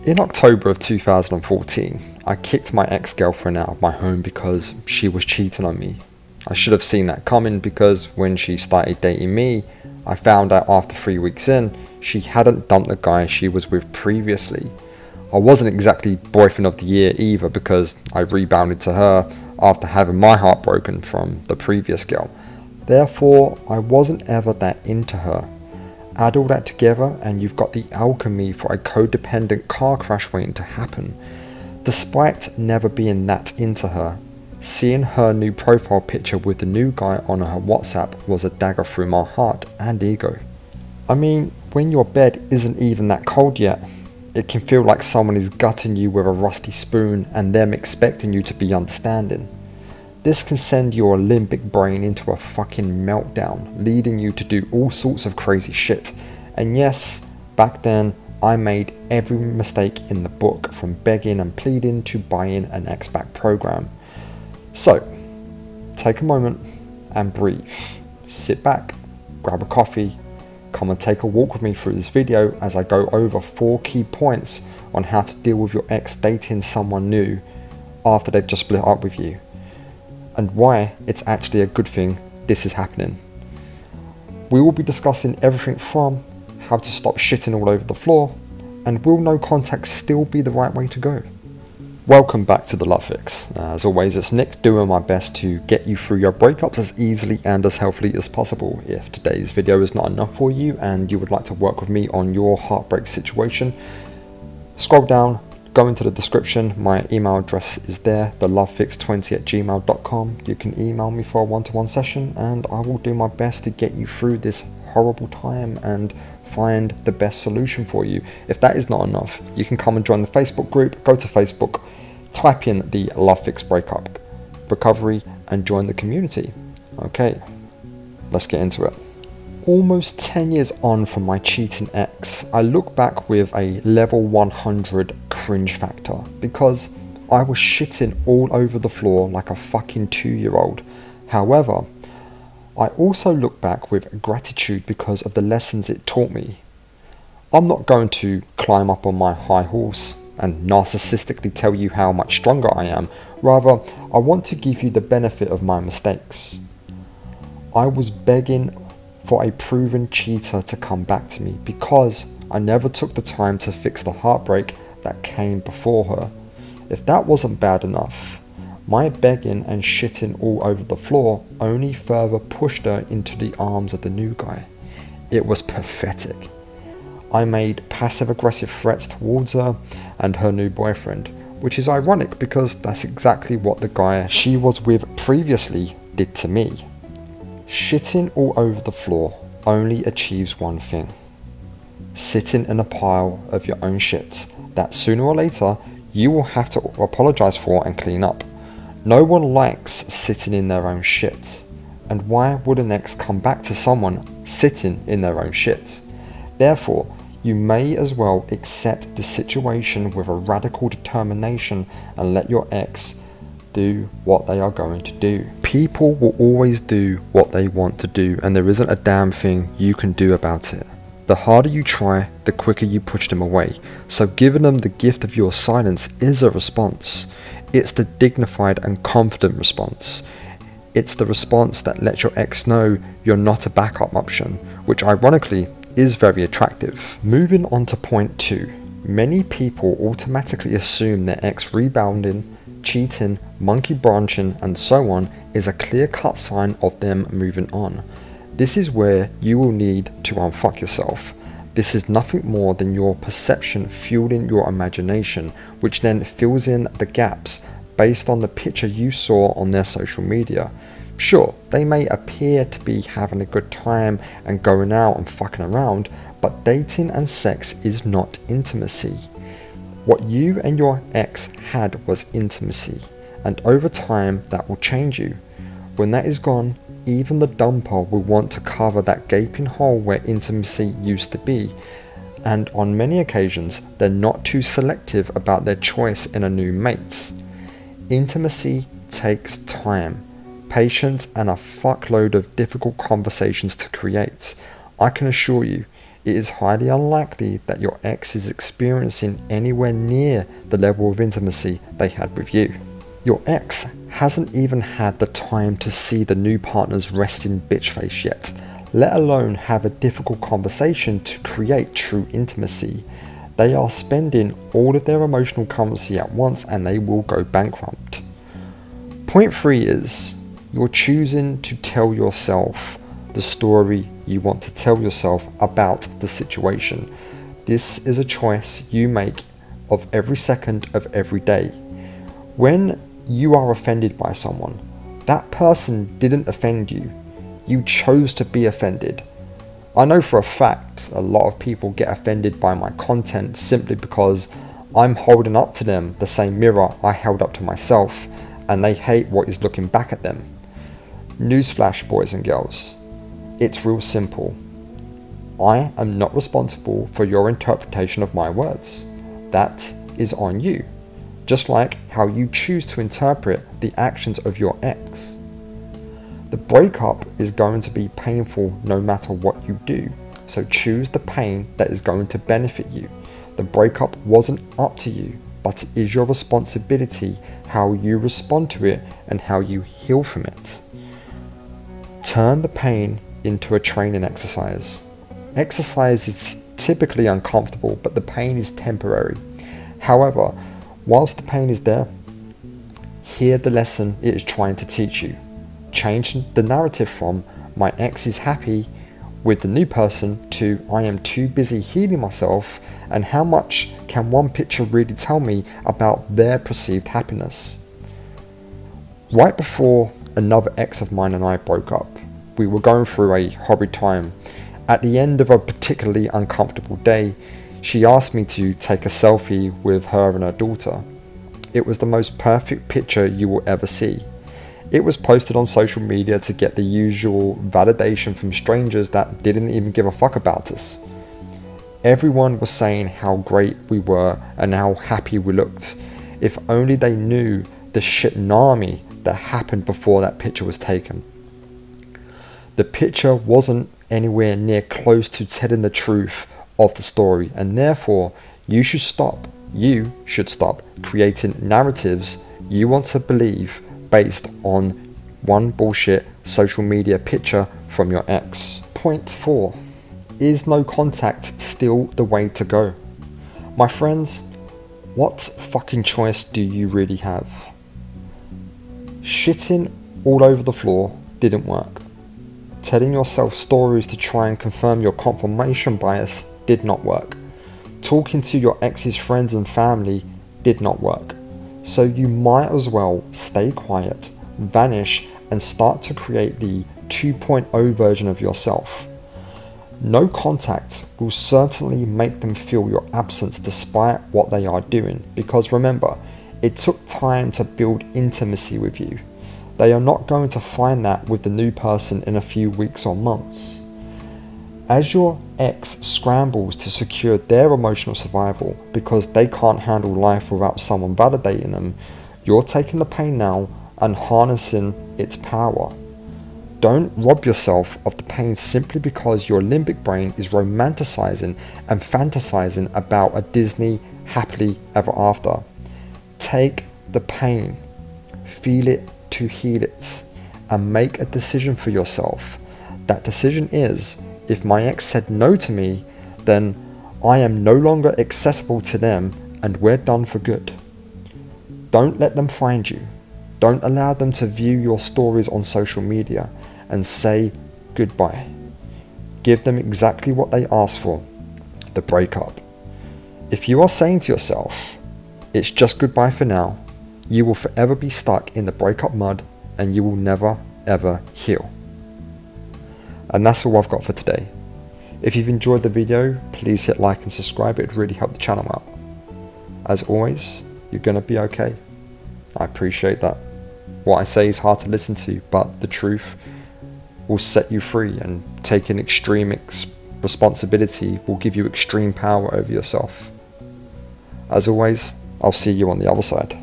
In October of 2014, I kicked my ex-girlfriend out of my home because she was cheating on me. I should have seen that coming because when she started dating me, I found out after 3 weeks in, she hadn't dumped the guy she was with previously. I wasn't exactly boyfriend of the year either because I rebounded to her after having my heart broken from the previous girl. Therefore, I wasn't ever that into her. Add all that together and you've got the alchemy for a codependent car crash waiting to happen. Despite never being that into her, seeing her new profile picture with the new guy on her WhatsApp was a dagger through my heart and ego. I mean, when your bed isn't even that cold yet, it can feel like someone is gutting you with a rusty spoon and them expecting you to be understanding. This can send your limbic brain into a fucking meltdown, leading you to do all sorts of crazy shit. And yes, back then, I made every mistake in the book, from begging and pleading to buying an ex-back program. So, take a moment and breathe. Sit back, grab a coffee, come and take a walk with me through this video as I go over 4 key points on how to deal with your ex dating someone new after they've just split up with you, and why it's actually a good thing this is happening. We will be discussing everything from how to stop shitting all over the floor, and will no contact still be the right way to go? Welcome back to The Love Fix. As always, it's Nick doing my best to get you through your breakups as easily and as healthily as possible. If today's video is not enough for you and you would like to work with me on your heartbreak situation, scroll down, go into the description, my email address is there, thelovefix20@gmail.com. You can email me for a one-to-one session and I will do my best to get you through this horrible time and find the best solution for you. If that is not enough, you can come and join the Facebook group. Go to Facebook, type in the Love Fix Breakup Recovery and join the community. Okay, let's get into it. Almost 10 years on from my cheating ex, I look back with a level 100 cringe factor because I was shitting all over the floor like a fucking 2-year-old. However, I also look back with gratitude because of the lessons it taught me. I'm not going to climb up on my high horse and narcissistically tell you how much stronger I am. Rather, I want to give you the benefit of my mistakes. I was begging for a proven cheater to come back to me because I never took the time to fix the heartbreak that came before her. If that wasn't bad enough, my begging and shitting all over the floor only further pushed her into the arms of the new guy. It was pathetic. I made passive-aggressive threats towards her and her new boyfriend, which is ironic because that's exactly what the guy she was with previously did to me. Shitting all over the floor only achieves one thing: sitting in a pile of your own shit that sooner or later you will have to apologize for and clean up. No one likes sitting in their own shit, and why would an ex come back to someone sitting in their own shit? Therefore, you may as well accept the situation with a radical determination and let your ex do what they are going to do. People will always do what they want to do, and there isn't a damn thing you can do about it. The harder you try, the quicker you push them away. So giving them the gift of your silence is a response. It's the dignified and confident response. It's the response that lets your ex know you're not a backup option, which ironically is very attractive. Moving on to point 2. Many people automatically assume their ex rebounding, cheating, monkey branching and so on is a clear-cut sign of them moving on. This is where you will need to unfuck yourself. This is nothing more than your perception fueling your imagination, which then fills in the gaps based on the picture you saw on their social media. Sure, they may appear to be having a good time and going out and fucking around, but dating and sex is not intimacy. What you and your ex had was intimacy, and over time that will change you. When that is gone, even the dumper will want to cover that gaping hole where intimacy used to be, and on many occasions they're not too selective about their choice in a new mate. Intimacy takes time, patience and a fuckload of difficult conversations to create. I can assure you, it is highly unlikely that your ex is experiencing anywhere near the level of intimacy they had with you. Your ex hasn't even had the time to see the new partner's resting bitch face yet, let alone have a difficult conversation to create true intimacy. They are spending all of their emotional currency at once and they will go bankrupt. Point 3 is, you're choosing to tell yourself the story you want to tell yourself about the situation. This is a choice you make of every second of every day. When you are offended by someone, that person didn't offend you. You chose to be offended. I know for a fact a lot of people get offended by my content simply because I'm holding up to them the same mirror I held up to myself, and they hate what is looking back at them. Newsflash, boys and girls, it's real simple. I am not responsible for your interpretation of my words. That is on you, just like how you choose to interpret the actions of your ex. The breakup is going to be painful no matter what you do, so choose the pain that is going to benefit you. The breakup wasn't up to you, but it is your responsibility how you respond to it and how you heal from it. Turn the pain into a training exercise. Exercise is typically uncomfortable, but the pain is temporary. However, whilst the pain is there, hear the lesson it is trying to teach you. Change the narrative from "my ex is happy with the new person" to "I am too busy healing myself, and how much can one picture really tell me about their perceived happiness?" Right before another ex of mine and I broke up, we were going through a horrid time. At the end of a particularly uncomfortable day, she asked me to take a selfie with her and her daughter. It was the most perfect picture you will ever see. It was posted on social media to get the usual validation from strangers that didn't even give a fuck about us. Everyone was saying how great we were and how happy we looked. If only they knew the shit-nami that happened before that picture was taken. The picture wasn't anywhere near close to telling the truth of the story, and therefore you should stop creating narratives you want to believe based on one bullshit social media picture from your ex. Point 4. Is no contact still the way to go? My friends, what fucking choice do you really have? Shitting all over the floor didn't work. Telling yourself stories to try and confirm your confirmation bias did not work. Talking to your ex's friends and family did not work. So you might as well stay quiet, vanish, and start to create the 2.0 version of yourself. No contact will certainly make them feel your absence despite what they are doing, because remember, it took time to build intimacy with you. They are not going to find that with the new person in a few weeks or months. As your ex scrambles to secure their emotional survival because they can't handle life without someone validating them, you're taking the pain now and harnessing its power. Don't rob yourself of the pain simply because your limbic brain is romanticizing and fantasizing about a Disney happily ever after. Take the pain, feel it to heal it, and make a decision for yourself. That decision is, if my ex said no to me, then I am no longer accessible to them and we're done for good. Don't let them find you. Don't allow them to view your stories on social media and say goodbye. Give them exactly what they asked for, the breakup. If you are saying to yourself, it's just goodbye for now, you will forever be stuck in the breakup mud and you will never ever heal. And that's all I've got for today. If you've enjoyed the video, please hit like and subscribe, it would really help the channel out. As always, you're gonna be okay. I appreciate that. What I say is hard to listen to, but the truth will set you free, and taking extreme responsibility will give you extreme power over yourself. As always, I'll see you on the other side.